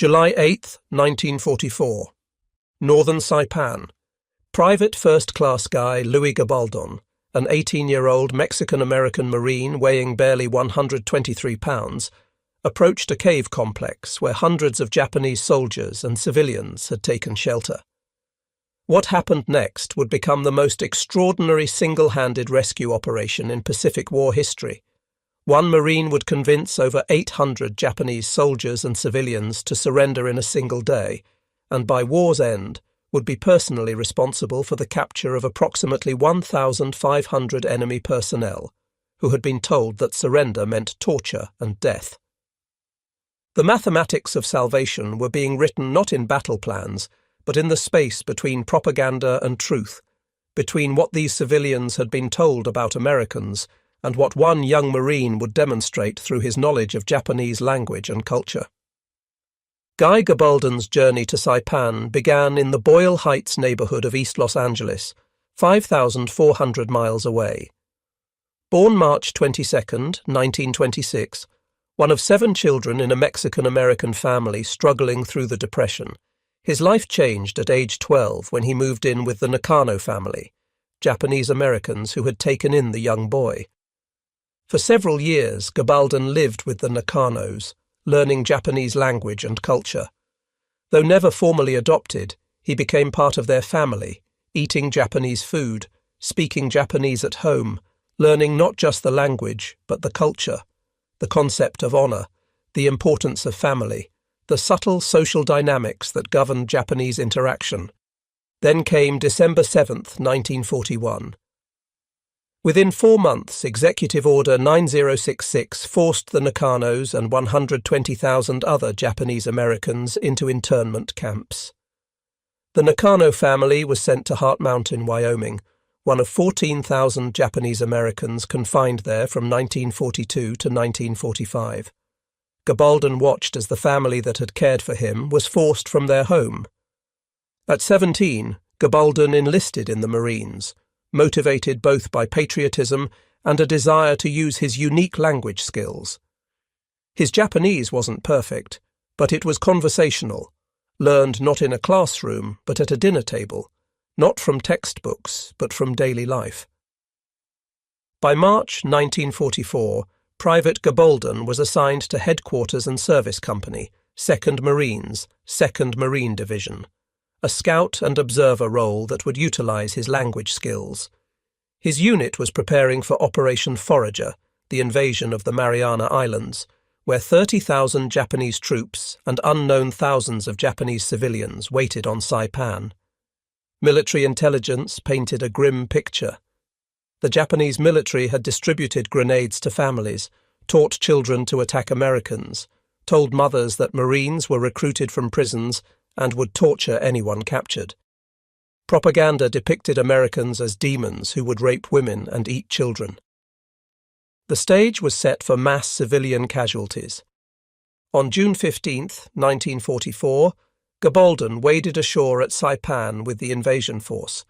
July 8, 1944. Northern Saipan. Private first-class guy Louis Gabaldon, an 18-year-old Mexican-American Marine weighing barely 123 pounds, approached a cave complex where hundreds of Japanese soldiers and civilians had taken shelter. What happened next would become the most extraordinary single-handed rescue operation in Pacific War history. One Marine would convince over 800 Japanese soldiers and civilians to surrender in a single day, and by war's end would be personally responsible for the capture of approximately 1,500 enemy personnel, who had been told that surrender meant torture and death. The mathematics of salvation were being written not in battle plans, but in the space between propaganda and truth, between what these civilians had been told about Americans and what one young Marine would demonstrate through his knowledge of Japanese language and culture. Guy Gabaldon's journey to Saipan began in the Boyle Heights neighborhood of East Los Angeles, 5,400 miles away. Born March 22, 1926, one of 7 children in a Mexican-American family struggling through the Depression, his life changed at age 12 when he moved in with the Nakano family, Japanese Americans who had taken in the young boy. For several years, Gabaldon lived with the Nakanos, learning Japanese language and culture. Though never formally adopted, he became part of their family, eating Japanese food, speaking Japanese at home, learning not just the language, but the culture, the concept of honor, the importance of family, the subtle social dynamics that governed Japanese interaction. Then came December 7, 1941. Within 4 months, Executive Order 9066 forced the Nakanos and 120,000 other Japanese Americans into internment camps. The Nakano family was sent to Heart Mountain, Wyoming, one of 14,000 Japanese Americans confined there from 1942 to 1945. Gabaldon watched as the family that had cared for him was forced from their home. At 17, Gabaldon enlisted in the Marines, motivated both by patriotism and a desire to use his unique language skills. His Japanese wasn't perfect, but it was conversational, learned not in a classroom but at a dinner table, not from textbooks but from daily life. By March 1944, Private Gabaldon was assigned to Headquarters and Service Company, 2nd Marines, 2nd Marine Division, a scout and observer role that would utilize his language skills. His unit was preparing for Operation Forager, the invasion of the Mariana Islands, where 30,000 Japanese troops and unknown thousands of Japanese civilians waited on Saipan. Military intelligence painted a grim picture. The Japanese military had distributed grenades to families, taught children to attack Americans, told mothers that Marines were recruited from prisons and would torture anyone captured. Propaganda depicted Americans as demons who would rape women and eat children. The stage was set for mass civilian casualties. On June 15, 1944, Gabaldon waded ashore at Saipan with the invasion force.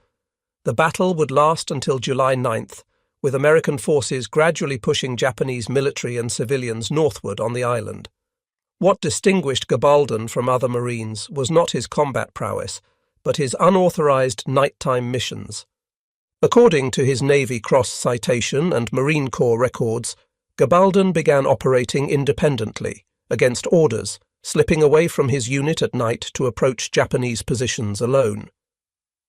The battle would last until July 9th, with American forces gradually pushing Japanese military and civilians northward on the island. What distinguished Gabaldon from other Marines was not his combat prowess, but his unauthorized nighttime missions. According to his Navy Cross citation and Marine Corps records, Gabaldon began operating independently, against orders, slipping away from his unit at night to approach Japanese positions alone.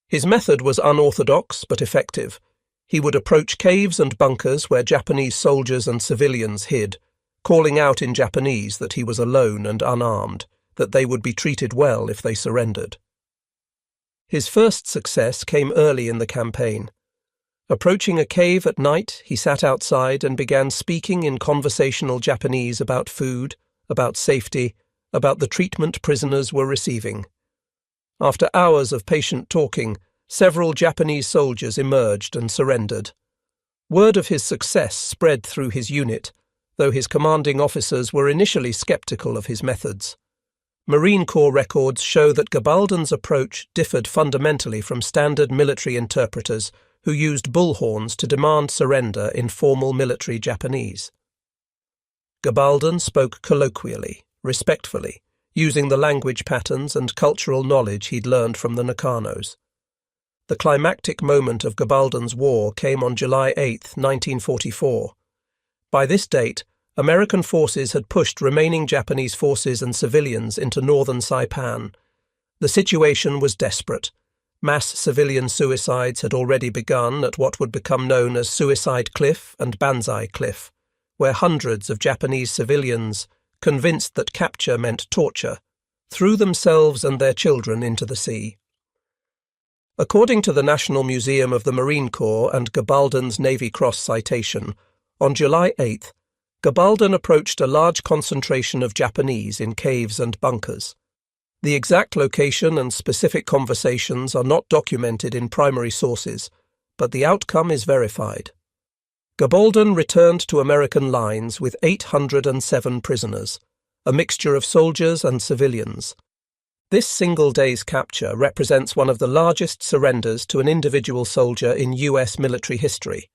His method was unorthodox but effective. He would approach caves and bunkers where Japanese soldiers and civilians hid, calling out in Japanese that he was alone and unarmed, that they would be treated well if they surrendered. His first success came early in the campaign. Approaching a cave at night, he sat outside and began speaking in conversational Japanese about food, about safety, about the treatment prisoners were receiving. After hours of patient talking, several Japanese soldiers emerged and surrendered. Word of his success spread through his unit, though his commanding officers were initially skeptical of his methods. Marine Corps records show that Gabaldon's approach differed fundamentally from standard military interpreters who used bullhorns to demand surrender in formal military Japanese. Gabaldon spoke colloquially, respectfully, using the language patterns and cultural knowledge he'd learned from the Nakanos. The climactic moment of Gabaldon's war came on July 8, 1944. By this date, American forces had pushed remaining Japanese forces and civilians into northern Saipan. The situation was desperate. Mass civilian suicides had already begun at what would become known as Suicide Cliff and Banzai Cliff, where hundreds of Japanese civilians, convinced that capture meant torture, threw themselves and their children into the sea. According to the National Museum of the Marine Corps and Gabaldon's Navy Cross citation, on July 8th, Gabaldon approached a large concentration of Japanese in caves and bunkers. The exact location and specific conversations are not documented in primary sources, but the outcome is verified. Gabaldon returned to American lines with 807 prisoners, a mixture of soldiers and civilians. This single day's capture represents one of the largest surrenders to an individual soldier in U.S. military history.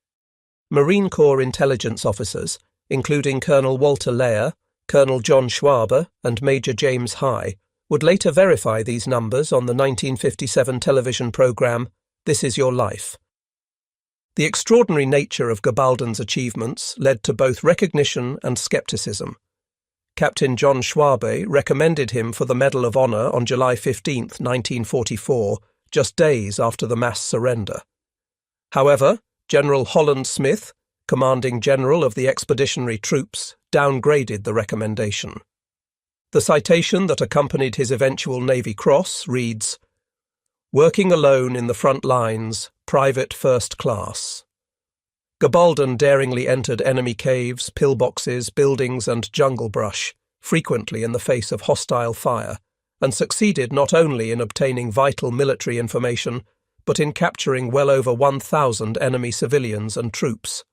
Marine Corps intelligence officers, including Colonel Walter Layer, Colonel John Schwaber, and Major James High, would later verify these numbers on the 1957 television program This Is Your Life. The extraordinary nature of Gabaldon's achievements led to both recognition and skepticism. Captain John Schwabe recommended him for the Medal of Honor on July 15, 1944, just days after the mass surrender. However, General Holland Smith, commanding general of the expeditionary troops, downgraded the recommendation. The citation that accompanied his eventual Navy Cross reads, "Working alone in the front lines, Private First Class." Gabaldon daringly entered enemy caves, pillboxes, buildings and jungle brush, frequently in the face of hostile fire, and succeeded not only in obtaining vital military information, but in capturing well over 1,000 enemy civilians and troops.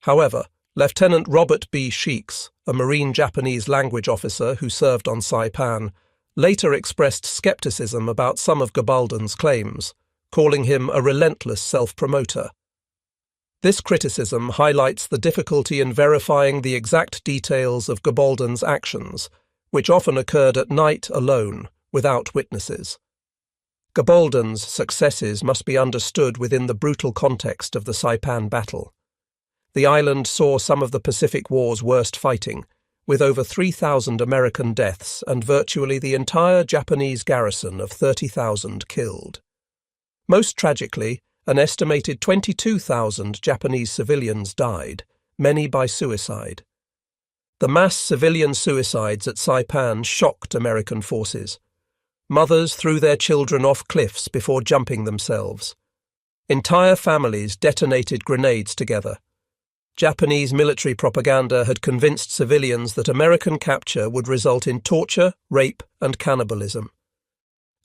However, Lieutenant Robert B. Sheeks, a Marine Japanese language officer who served on Saipan, later expressed skepticism about some of Gabaldon's claims, calling him a relentless self-promoter. This criticism highlights the difficulty in verifying the exact details of Gabaldon's actions, which often occurred at night alone, without witnesses. Gabaldon's successes must be understood within the brutal context of the Saipan battle. The island saw some of the Pacific War's worst fighting, with over 3,000 American deaths and virtually the entire Japanese garrison of 30,000 killed. Most tragically, an estimated 22,000 Japanese civilians died, many by suicide. The mass civilian suicides at Saipan shocked American forces. Mothers threw their children off cliffs before jumping themselves. Entire families detonated grenades together. Japanese military propaganda had convinced civilians that American capture would result in torture, rape, and cannibalism.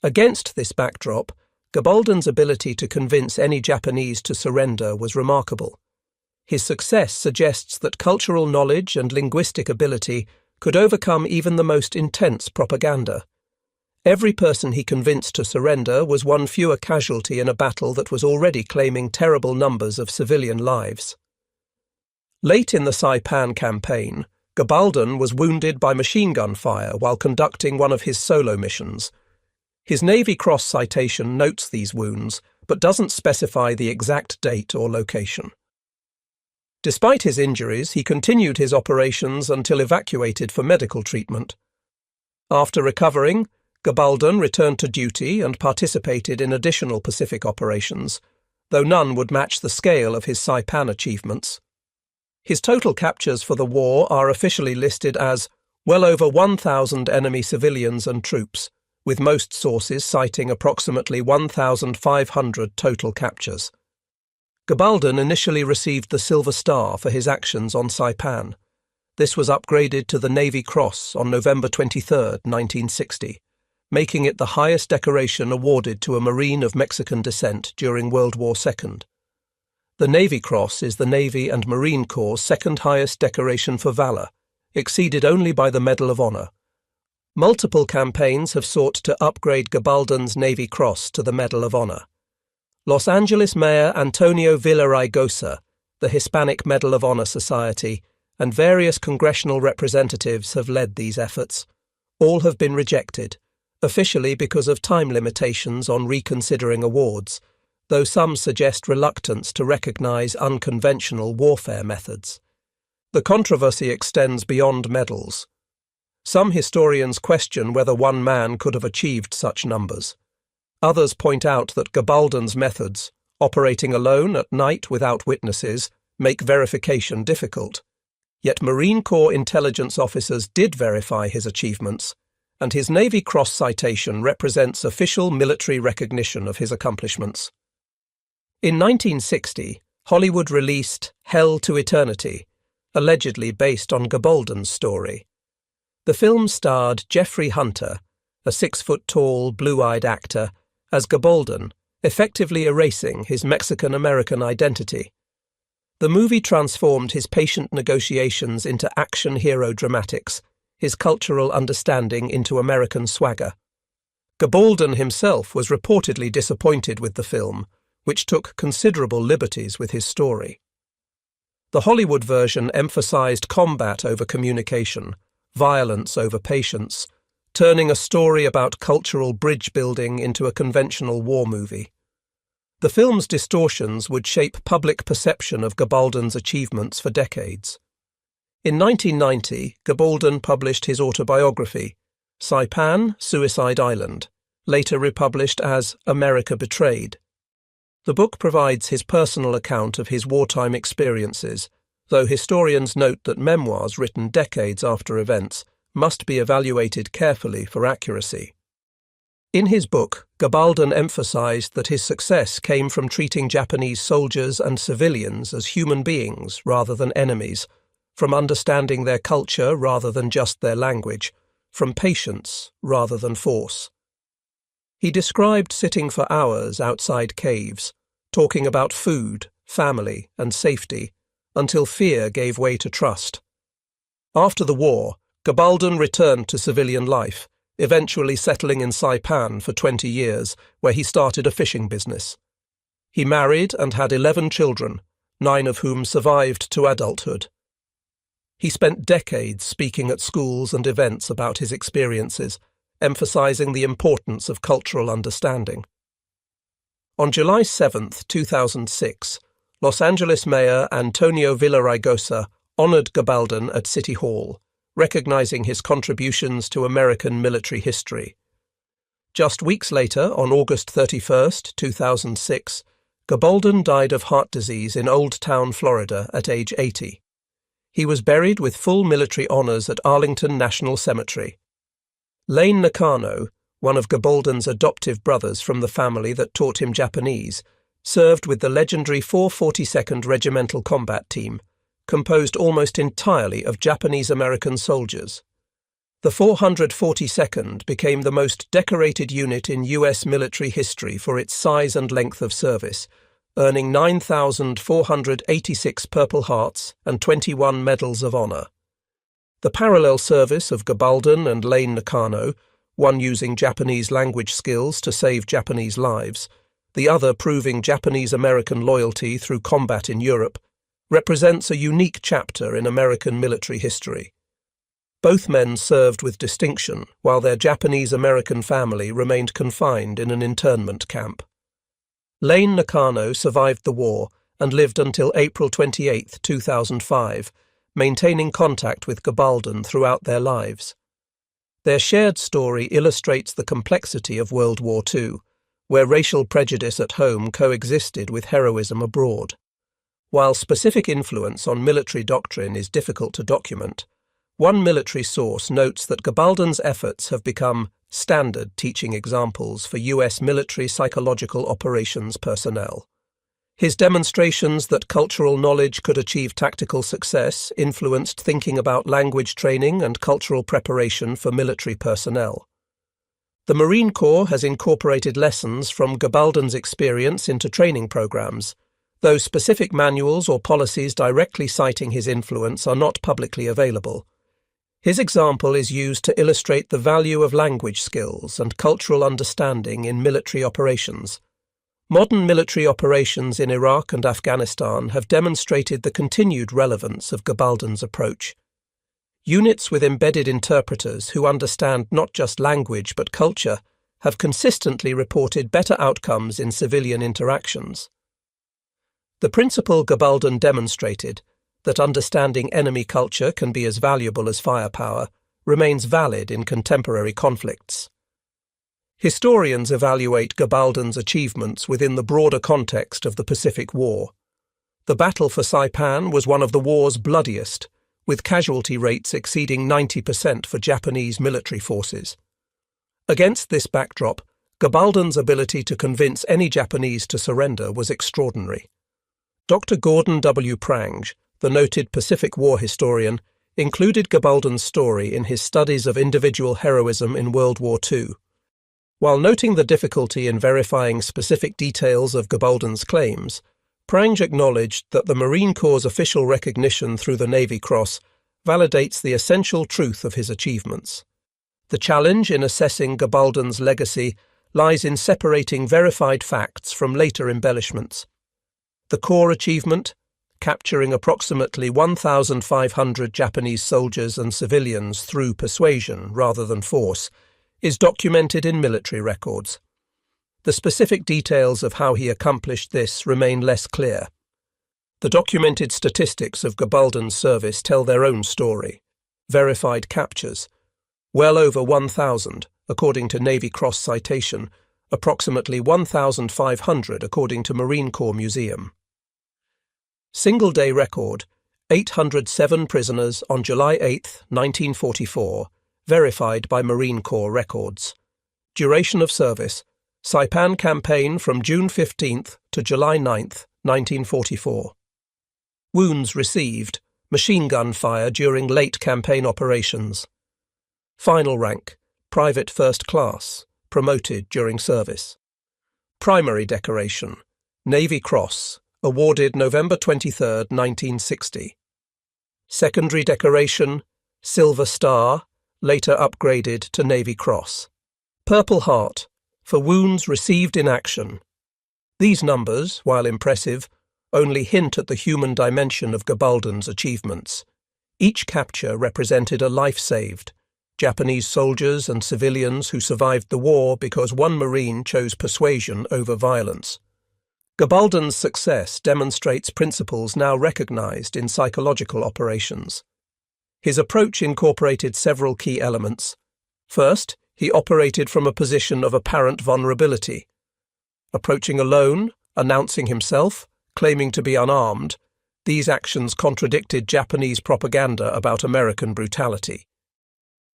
Against this backdrop, Gabaldon's ability to convince any Japanese to surrender was remarkable. His success suggests that cultural knowledge and linguistic ability could overcome even the most intense propaganda. Every person he convinced to surrender was one fewer casualty in a battle that was already claiming terrible numbers of civilian lives. Late in the Saipan campaign, Gabaldon was wounded by machine gun fire while conducting one of his solo missions. His Navy Cross citation notes these wounds, but doesn't specify the exact date or location. Despite his injuries, he continued his operations until evacuated for medical treatment. After recovering, Gabaldon returned to duty and participated in additional Pacific operations, though none would match the scale of his Saipan achievements. His total captures for the war are officially listed as well over 1,000 enemy civilians and troops, with most sources citing approximately 1,500 total captures. Gabaldon initially received the Silver Star for his actions on Saipan. This was upgraded to the Navy Cross on November 23, 1960, making it the highest decoration awarded to a Marine of Mexican descent during World War II. The Navy Cross is the Navy and Marine Corps' second highest decoration for valor, exceeded only by the Medal of Honor. Multiple campaigns have sought to upgrade Gabaldon's Navy Cross to the Medal of Honor. Los Angeles Mayor Antonio Villaraigosa, the Hispanic Medal of Honor Society, and various congressional representatives have led these efforts. All have been rejected, officially because of time limitations on reconsidering awards, though some suggest reluctance to recognize unconventional warfare methods. The controversy extends beyond medals. Some historians question whether one man could have achieved such numbers. Others point out that Gabaldon's methods, operating alone at night without witnesses, make verification difficult. Yet Marine Corps intelligence officers did verify his achievements, and his Navy Cross citation represents official military recognition of his accomplishments. In 1960, Hollywood released Hell to Eternity, allegedly based on Gabaldon's story. The film starred Jeffrey Hunter, a 6-foot-tall, blue-eyed actor, as Gabaldon, effectively erasing his Mexican-American identity. The movie transformed his patient negotiations into action hero dramatics, his cultural understanding into American swagger. Gabaldon himself was reportedly disappointed with the film, which took considerable liberties with his story. The Hollywood version emphasized combat over communication, violence over patience, turning a story about cultural bridge building into a conventional war movie. The film's distortions would shape public perception of Gabaldon's achievements for decades. In 1990, Gabaldon published his autobiography, Saipan, Suicide Island, later republished as America Betrayed. The book provides his personal account of his wartime experiences, though historians note that memoirs written decades after events must be evaluated carefully for accuracy. In his book, Gabaldon emphasized that his success came from treating Japanese soldiers and civilians as human beings rather than enemies, from understanding their culture rather than just their language, from patience rather than force. He described sitting for hours outside caves, talking about food, family, and safety, until fear gave way to trust. After the war, Gabaldon returned to civilian life, eventually settling in Saipan for 20 years, where he started a fishing business. He married and had 11 children, 9 of whom survived to adulthood. He spent decades speaking at schools and events about his experiences, emphasizing the importance of cultural understanding. On July 7, 2006, Los Angeles Mayor Antonio Villaraigosa honored Gabaldon at City Hall, recognizing his contributions to American military history. Just weeks later, on August 31, 2006, Gabaldon died of heart disease in Old Town, Florida, at age 80. He was buried with full military honors at Arlington National Cemetery. Lane Nakano, one of Gabaldon's adoptive brothers from the family that taught him Japanese, served with the legendary 442nd Regimental Combat Team, composed almost entirely of Japanese-American soldiers. The 442nd became the most decorated unit in U.S. military history for its size and length of service, earning 9,486 Purple Hearts and 21 Medals of Honor. The parallel service of Gabaldon and Lane Nakano, one using Japanese language skills to save Japanese lives, the other proving Japanese-American loyalty through combat in Europe, represents a unique chapter in American military history. Both men served with distinction, while their Japanese-American family remained confined in an internment camp. Lane Nakano survived the war and lived until April 28, 2005, maintaining contact with Gabaldon throughout their lives. Their shared story illustrates the complexity of World War II, where racial prejudice at home coexisted with heroism abroad. While specific influence on military doctrine is difficult to document, one military source notes that Gabaldon's efforts have become standard teaching examples for U.S. military psychological operations personnel. His demonstrations that cultural knowledge could achieve tactical success influenced thinking about language training and cultural preparation for military personnel. The Marine Corps has incorporated lessons from Gabaldon's experience into training programs, though specific manuals or policies directly citing his influence are not publicly available. His example is used to illustrate the value of language skills and cultural understanding in military operations. Modern military operations in Iraq and Afghanistan have demonstrated the continued relevance of Gabaldon's approach. Units with embedded interpreters who understand not just language but culture have consistently reported better outcomes in civilian interactions. The principle Gabaldon demonstrated, that understanding enemy culture can be as valuable as firepower, remains valid in contemporary conflicts. Historians evaluate Gabaldon's achievements within the broader context of the Pacific War. The battle for Saipan was one of the war's bloodiest, with casualty rates exceeding 90% for Japanese military forces. Against this backdrop, Gabaldon's ability to convince any Japanese to surrender was extraordinary. Dr. Gordon W. Prange, the noted Pacific War historian, included Gabaldon's story in his studies of individual heroism in World War II. While noting the difficulty in verifying specific details of Gabaldon's claims, Prange acknowledged that the Marine Corps' official recognition through the Navy Cross validates the essential truth of his achievements. The challenge in assessing Gabaldon's legacy lies in separating verified facts from later embellishments. The core achievement, capturing approximately 1,500 Japanese soldiers and civilians through persuasion rather than force, is documented in military records. The specific details of how he accomplished this remain less clear. The documented statistics of Gabaldon's service tell their own story. Verified captures. Well over 1,000, according to Navy Cross citation, approximately 1,500 according to Marine Corps Museum. Single-day record, 807 prisoners on July 8, 1944, verified by Marine Corps records. Duration of service, Saipan campaign from June 15 to July 9, 1944. Wounds received, machine gun fire during late campaign operations. Final rank, Private First Class, promoted during service. Primary decoration, Navy Cross, awarded November 23, 1960. Secondary decoration, Silver Star, later upgraded to Navy Cross. Purple Heart, for wounds received in action. These numbers, while impressive, only hint at the human dimension of Gabaldon's achievements. Each capture represented a life saved, Japanese soldiers and civilians who survived the war because one Marine chose persuasion over violence. Gabaldon's success demonstrates principles now recognized in psychological operations. His approach incorporated several key elements. First, he operated from a position of apparent vulnerability. Approaching alone, announcing himself, claiming to be unarmed, these actions contradicted Japanese propaganda about American brutality.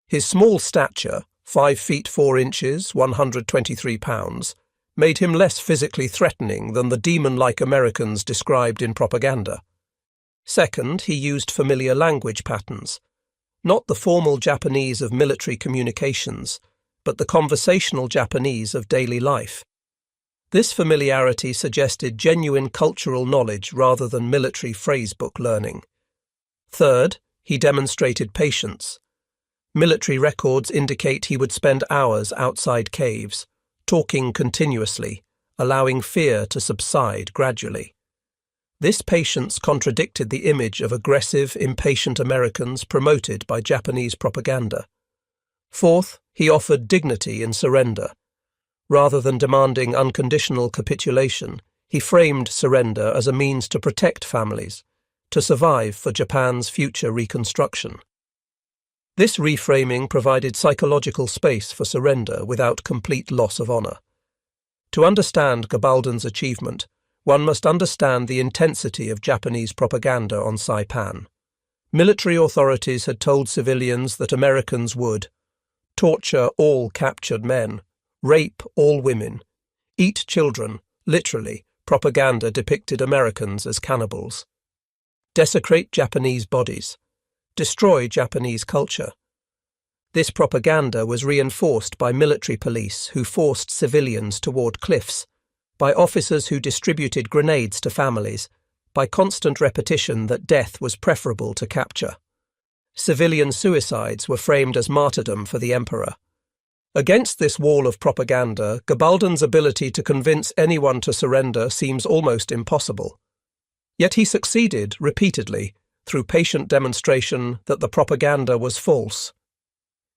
His small stature, 5 feet 4 inches, 123 pounds, made him less physically threatening than the demon-like Americans described in propaganda. Second, he used familiar language patterns, not the formal Japanese of military communications, but the conversational Japanese of daily life. This familiarity suggested genuine cultural knowledge rather than military phrasebook learning. Third, he demonstrated patience. Military records indicate he would spend hours outside caves, talking continuously, allowing fear to subside gradually. This patience contradicted the image of aggressive, impatient Americans promoted by Japanese propaganda. Fourth, he offered dignity in surrender. Rather than demanding unconditional capitulation, he framed surrender as a means to protect families, to survive for Japan's future reconstruction. This reframing provided psychological space for surrender without complete loss of honor. To understand Gabaldon's achievement, one must understand the intensity of Japanese propaganda on Saipan. Military authorities had told civilians that Americans would torture all captured men, rape all women, eat children. Literally, propaganda depicted Americans as cannibals. Desecrate Japanese bodies. Destroy Japanese culture. This propaganda was reinforced by military police who forced civilians toward cliffs, by officers who distributed grenades to families, by constant repetition that death was preferable to capture. Civilian suicides were framed as martyrdom for the emperor. Against this wall of propaganda, Gabaldon's ability to convince anyone to surrender seems almost impossible. Yet he succeeded repeatedly, through patient demonstration that the propaganda was false.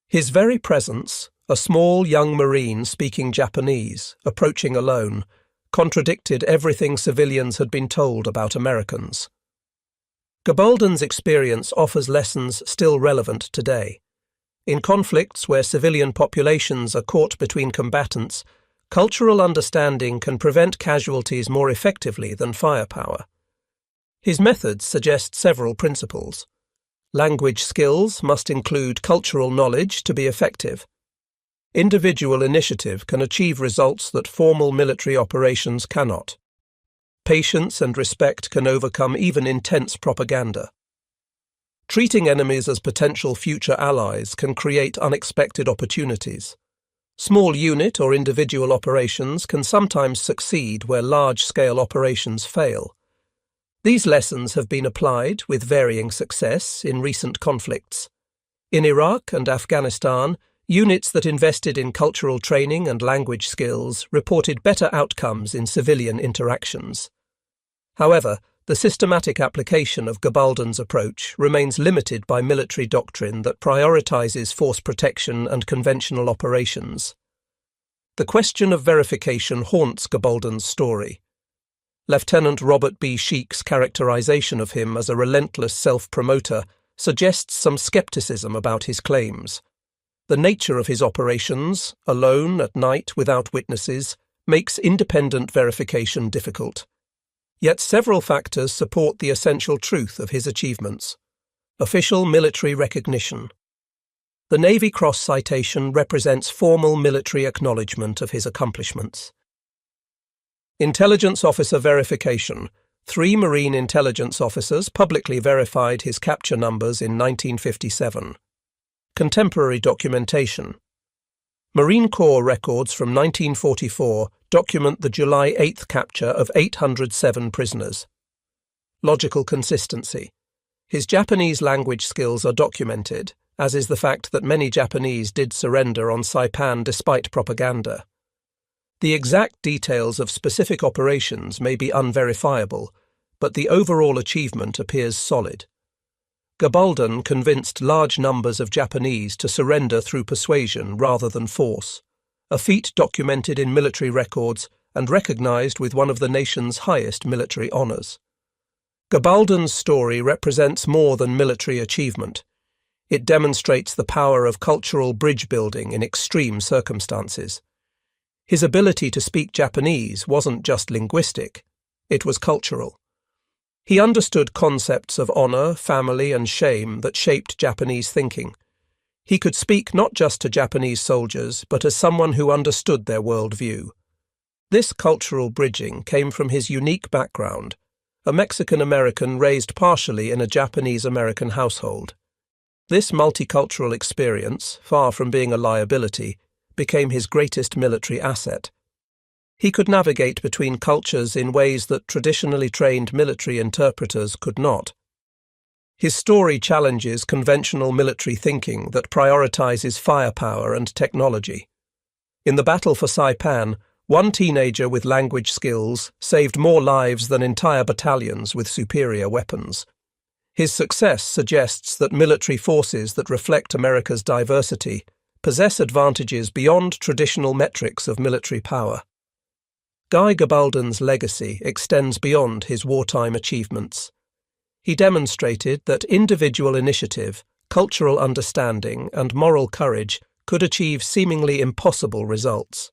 His very presence, a small young Marine speaking Japanese, approaching alone, contradicted everything civilians had been told about Americans. Gabaldon's experience offers lessons still relevant today. In conflicts where civilian populations are caught between combatants, cultural understanding can prevent casualties more effectively than firepower. His methods suggest several principles. Language skills must include cultural knowledge to be effective. Individual initiative can achieve results that formal military operations cannot. Patience and respect can overcome even intense propaganda. Treating enemies as potential future allies can create unexpected opportunities. Small unit or individual operations can sometimes succeed where large-scale operations fail. These lessons have been applied, with varying success, in recent conflicts. In Iraq and Afghanistan, units that invested in cultural training and language skills reported better outcomes in civilian interactions. However, the systematic application of Gabaldon's approach remains limited by military doctrine that prioritizes force protection and conventional operations. The question of verification haunts Gabaldon's story. Lieutenant Robert B. Sheik's characterization of him as a relentless self-promoter suggests some skepticism about his claims. The nature of his operations, alone at night without witnesses, makes independent verification difficult. Yet several factors support the essential truth of his achievements. Official military recognition. The Navy Cross citation represents formal military acknowledgement of his accomplishments. Intelligence officer verification. 3 Marine intelligence officers publicly verified his capture numbers in 1957. Contemporary documentation. Marine Corps records from 1944 document the July 8th capture of 807 prisoners. Logical consistency. His Japanese language skills are documented, as is the fact that many Japanese did surrender on Saipan despite propaganda. The exact details of specific operations may be unverifiable, but the overall achievement appears solid. Gabaldon convinced large numbers of Japanese to surrender through persuasion rather than force, a feat documented in military records and recognized with one of the nation's highest military honors. Gabaldon's story represents more than military achievement. It demonstrates the power of cultural bridge building in extreme circumstances. His ability to speak Japanese wasn't just linguistic, it was cultural. He understood concepts of honor, family, and shame that shaped Japanese thinking. He could speak not just to Japanese soldiers, but as someone who understood their worldview. This cultural bridging came from his unique background, a Mexican-American raised partially in a Japanese-American household. This multicultural experience, far from being a liability, became his greatest military asset. He could navigate between cultures in ways that traditionally trained military interpreters could not. His story challenges conventional military thinking that prioritizes firepower and technology. In the battle for Saipan, one teenager with language skills saved more lives than entire battalions with superior weapons. His success suggests that military forces that reflect America's diversity possess advantages beyond traditional metrics of military power. Guy Gabaldon's legacy extends beyond his wartime achievements. He demonstrated that individual initiative, cultural understanding, and moral courage could achieve seemingly impossible results.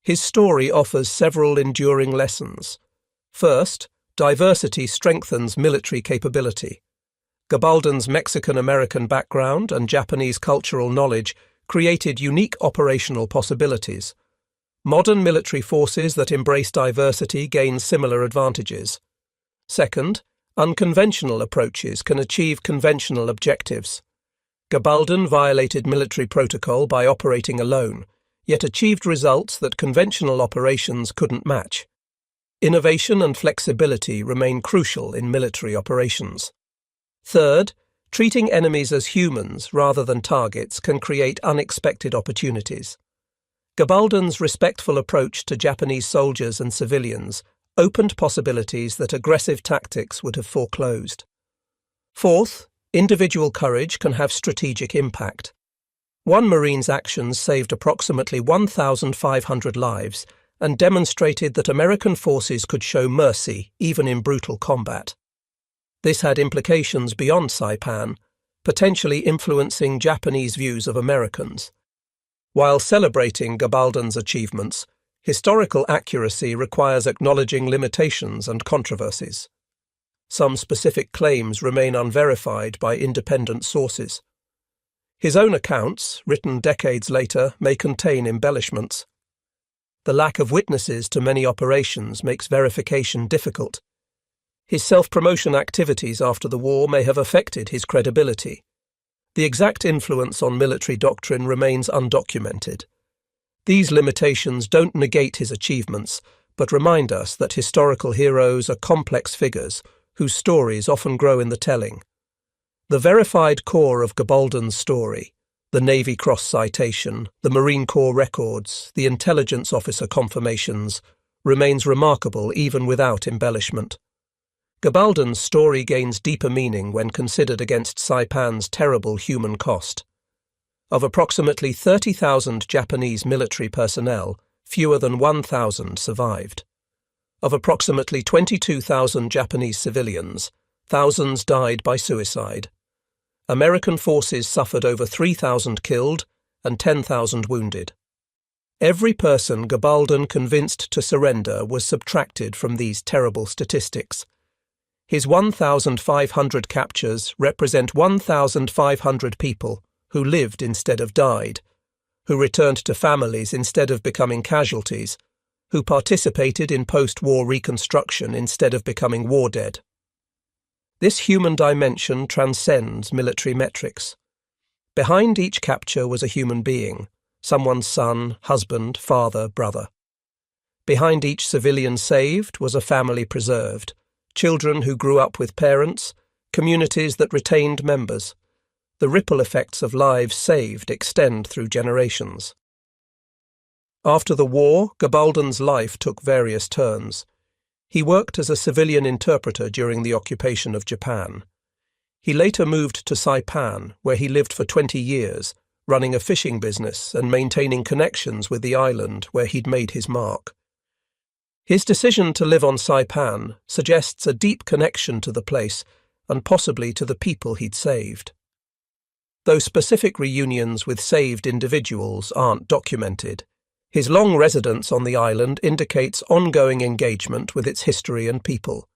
His story offers several enduring lessons. First, diversity strengthens military capability. Gabaldon's Mexican-American background and Japanese cultural knowledge created unique operational possibilities. Modern military forces that embrace diversity gain similar advantages. Second, unconventional approaches can achieve conventional objectives. Gabaldon violated military protocol by operating alone, yet achieved results that conventional operations couldn't match. Innovation and flexibility remain crucial in military operations. Third, treating enemies as humans rather than targets can create unexpected opportunities. Gabaldon's respectful approach to Japanese soldiers and civilians opened possibilities that aggressive tactics would have foreclosed. Fourth, individual courage can have strategic impact. One Marine's actions saved approximately 1,500 lives and demonstrated that American forces could show mercy even in brutal combat. This had implications beyond Saipan, potentially influencing Japanese views of Americans. While celebrating Gabaldon's achievements, historical accuracy requires acknowledging limitations and controversies. Some specific claims remain unverified by independent sources. His own accounts, written decades later, may contain embellishments. The lack of witnesses to many operations makes verification difficult. His self-promotion activities after the war may have affected his credibility. The exact influence on military doctrine remains undocumented. These limitations don't negate his achievements, but remind us that historical heroes are complex figures whose stories often grow in the telling. The verified core of Gabaldon's story, the Navy Cross citation, the Marine Corps records, the intelligence officer confirmations, remains remarkable even without embellishment. Gabaldon's story gains deeper meaning when considered against Saipan's terrible human cost. Of approximately 30,000 Japanese military personnel, fewer than 1,000 survived. Of approximately 22,000 Japanese civilians, thousands died by suicide. American forces suffered over 3,000 killed and 10,000 wounded. Every person Gabaldon convinced to surrender was subtracted from these terrible statistics. His 1,500 captures represent 1,500 people who lived instead of died, who returned to families instead of becoming casualties, who participated in post-war reconstruction instead of becoming war dead. This human dimension transcends military metrics. Behind each capture was a human being, someone's son, husband, father, brother. Behind each civilian saved was a family preserved, children who grew up with parents, communities that retained members. The ripple effects of lives saved extend through generations. After the war, Gabaldon's life took various turns. He worked as a civilian interpreter during the occupation of Japan. He later moved to Saipan, where he lived for 20 years, running a fishing business and maintaining connections with the island where he'd made his mark. His decision to live on Saipan suggests a deep connection to the place and possibly to the people he'd saved. Though specific reunions with saved individuals aren't documented, his long residence on the island indicates ongoing engagement with its history and people.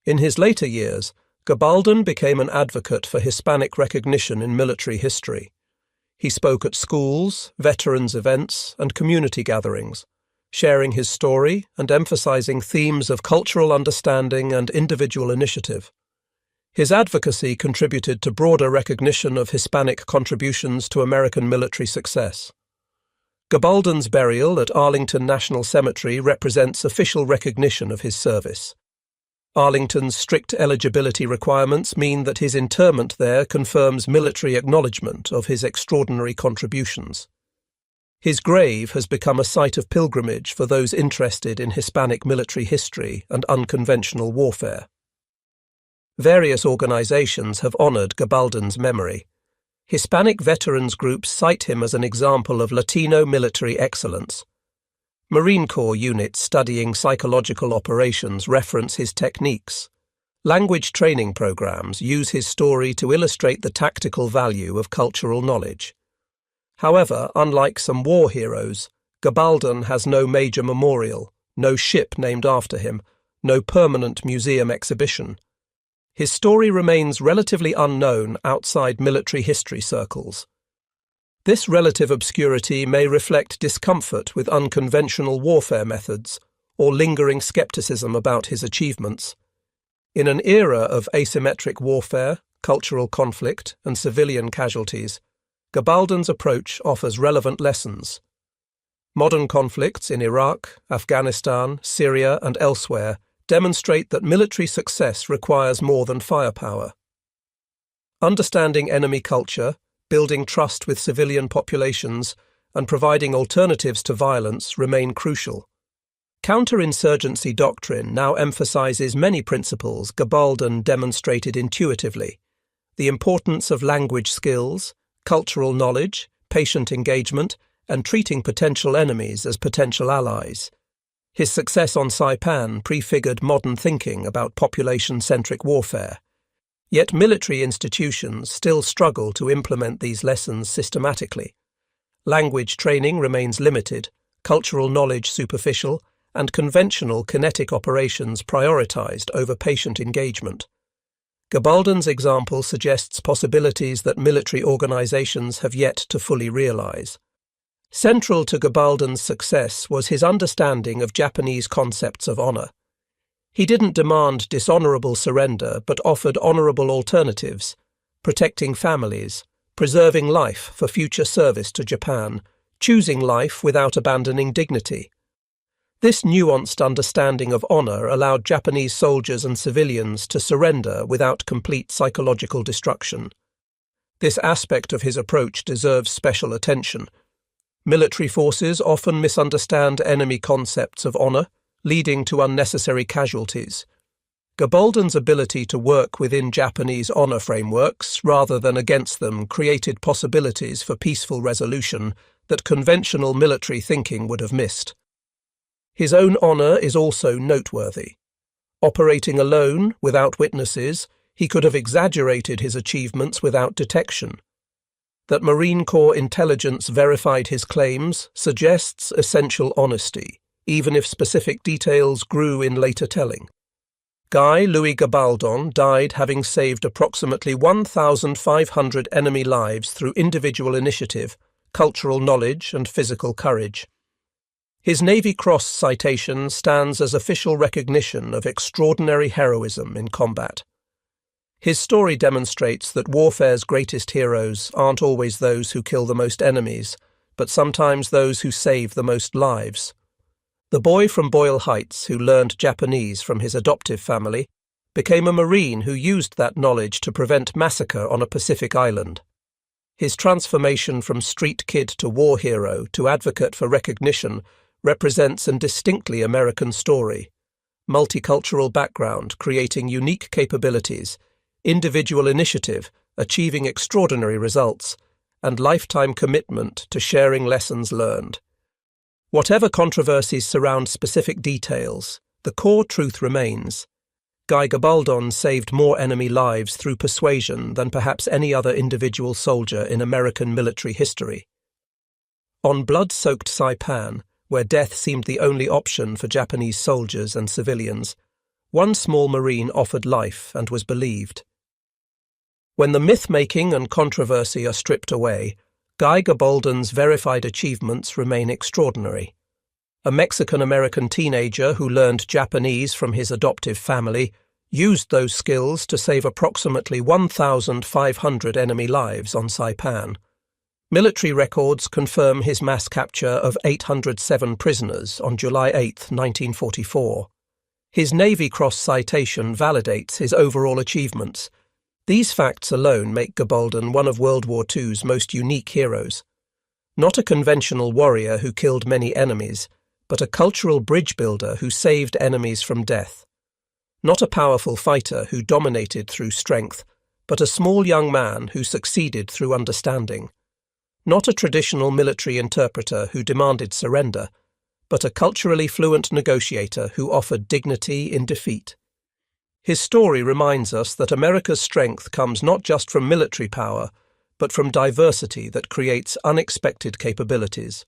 In his later years, Gabaldon became an advocate for Hispanic recognition in military history. He spoke at schools, veterans' events, and community gatherings, sharing his story and emphasizing themes of cultural understanding and individual initiative. His advocacy contributed to broader recognition of Hispanic contributions to American military success. Gabaldon's burial at Arlington National Cemetery represents official recognition of his service. Arlington's strict eligibility requirements mean that his interment there confirms military acknowledgement of his extraordinary contributions. His grave has become a site of pilgrimage for those interested in Hispanic military history and unconventional warfare. Various organizations have honored Gabaldon's memory. Hispanic veterans groups cite him as an example of Latino military excellence. Marine Corps units studying psychological operations reference his techniques. Language training programs use his story to illustrate the tactical value of cultural knowledge. However, unlike some war heroes, Gabaldon has no major memorial, no ship named after him, no permanent museum exhibition. His story remains relatively unknown outside military history circles. This relative obscurity may reflect discomfort with unconventional warfare methods or lingering skepticism about his achievements. In an era of asymmetric warfare, cultural conflict, and civilian casualties, Gabaldon's approach offers relevant lessons. Modern conflicts in Iraq, Afghanistan, Syria, and elsewhere demonstrate that military success requires more than firepower. Understanding enemy culture, building trust with civilian populations, and providing alternatives to violence remain crucial. counterinsurgency doctrine now emphasizes many principles Gabaldon demonstrated intuitively: the importance of language skills, cultural knowledge, patient engagement, and treating potential enemies as potential allies. His success on Saipan prefigured modern thinking about population-centric warfare. Yet military institutions still struggle to implement these lessons systematically. Language training remains limited, cultural knowledge superficial, and conventional kinetic operations prioritized over patient engagement. Gabaldon's example suggests possibilities that military organizations have yet to fully realize. Central to Gabaldon's success was his understanding of Japanese concepts of honor. He didn't demand dishonorable surrender, but offered honorable alternatives, protecting families, preserving life for future service to Japan, choosing life without abandoning dignity. This nuanced understanding of honor allowed Japanese soldiers and civilians to surrender without complete psychological destruction. This aspect of his approach deserves special attention. Military forces often misunderstand enemy concepts of honor, leading to unnecessary casualties. Gabaldon's ability to work within Japanese honor frameworks rather than against them created possibilities for peaceful resolution that conventional military thinking would have missed. His own honor is also noteworthy. Operating alone, without witnesses, he could have exaggerated his achievements without detection. That Marine Corps intelligence verified his claims suggests essential honesty, even if specific details grew in later telling. Guy Louis Gabaldon died having saved approximately 1,500 enemy lives through individual initiative, cultural knowledge, and physical courage. His Navy Cross citation stands as official recognition of extraordinary heroism in combat. His story demonstrates that warfare's greatest heroes aren't always those who kill the most enemies, but sometimes those who save the most lives. The boy from Boyle Heights who learned Japanese from his adoptive family became a Marine who used that knowledge to prevent massacre on a Pacific island. His transformation from street kid to war hero to advocate for recognition represents a distinctly American story. Multicultural background creating unique capabilities, individual initiative achieving extraordinary results, and lifetime commitment to sharing lessons learned. Whatever controversies surround specific details, the core truth remains. Guy Gabaldon saved more enemy lives through persuasion than perhaps any other individual soldier in American military history. On blood-soaked Saipan, where death seemed the only option for Japanese soldiers and civilians, one small Marine offered life and was believed. When the myth-making and controversy are stripped away, Guy Gabaldon's verified achievements remain extraordinary. A Mexican-American teenager who learned Japanese from his adoptive family used those skills to save approximately 1,500 enemy lives on Saipan. Military records confirm his mass capture of 807 prisoners on July 8, 1944. His Navy Cross citation validates his overall achievements. These facts alone make Gabaldon one of World War II's most unique heroes. Not a conventional warrior who killed many enemies, but a cultural bridge builder who saved enemies from death. Not a powerful fighter who dominated through strength, but a small young man who succeeded through understanding. Not a traditional military interpreter who demanded surrender, but a culturally fluent negotiator who offered dignity in defeat. His story reminds us that America's strength comes not just from military power, but from diversity that creates unexpected capabilities.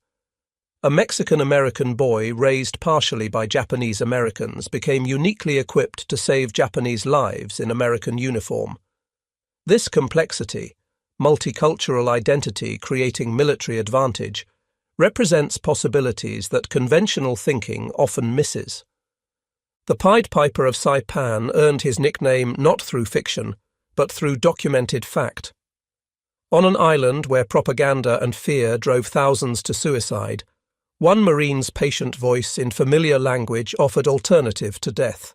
A Mexican-American boy raised partially by Japanese Americans became uniquely equipped to save Japanese lives in American uniform. This complexity, multicultural identity creating military advantage, represents possibilities that conventional thinking often misses. The Pied Piper of Saipan earned his nickname not through fiction, but through documented fact. On an island where propaganda and fear drove thousands to suicide, one Marine's patient voice in familiar language offered alternative to death.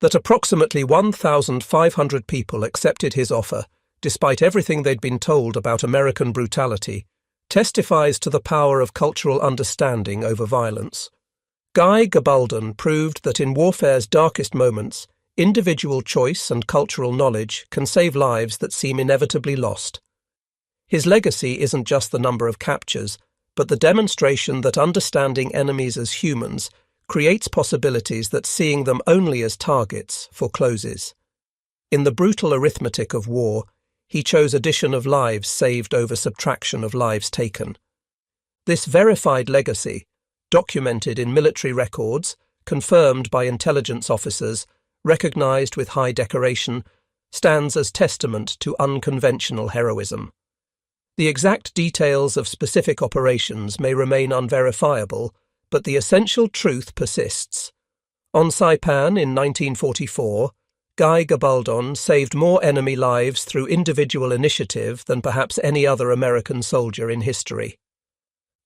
That approximately 1,500 people accepted his offer, despite everything they'd been told about American brutality, testifies to the power of cultural understanding over violence. Guy Gabaldon proved that in warfare's darkest moments, individual choice and cultural knowledge can save lives that seem inevitably lost. His legacy isn't just the number of captures, but the demonstration that understanding enemies as humans creates possibilities that seeing them only as targets forecloses. In the brutal arithmetic of war, he chose addition of lives saved over subtraction of lives taken. This verified legacy, documented in military records, confirmed by intelligence officers, recognized with high decoration, stands as testament to unconventional heroism. The exact details of specific operations may remain unverifiable, but the essential truth persists. On Saipan in 1944, Guy Gabaldon saved more enemy lives through individual initiative than perhaps any other American soldier in history.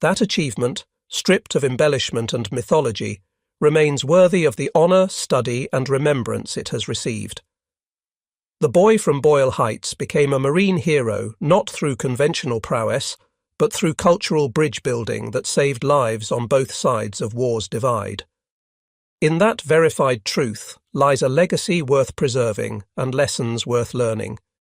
That achievement, stripped of embellishment and mythology, remains worthy of the honour, study and remembrance it has received. The boy from Boyle Heights became a Marine hero not through conventional prowess, but through cultural bridge building that saved lives on both sides of war's divide. In that verified truth lies a legacy worth preserving and lessons worth learning.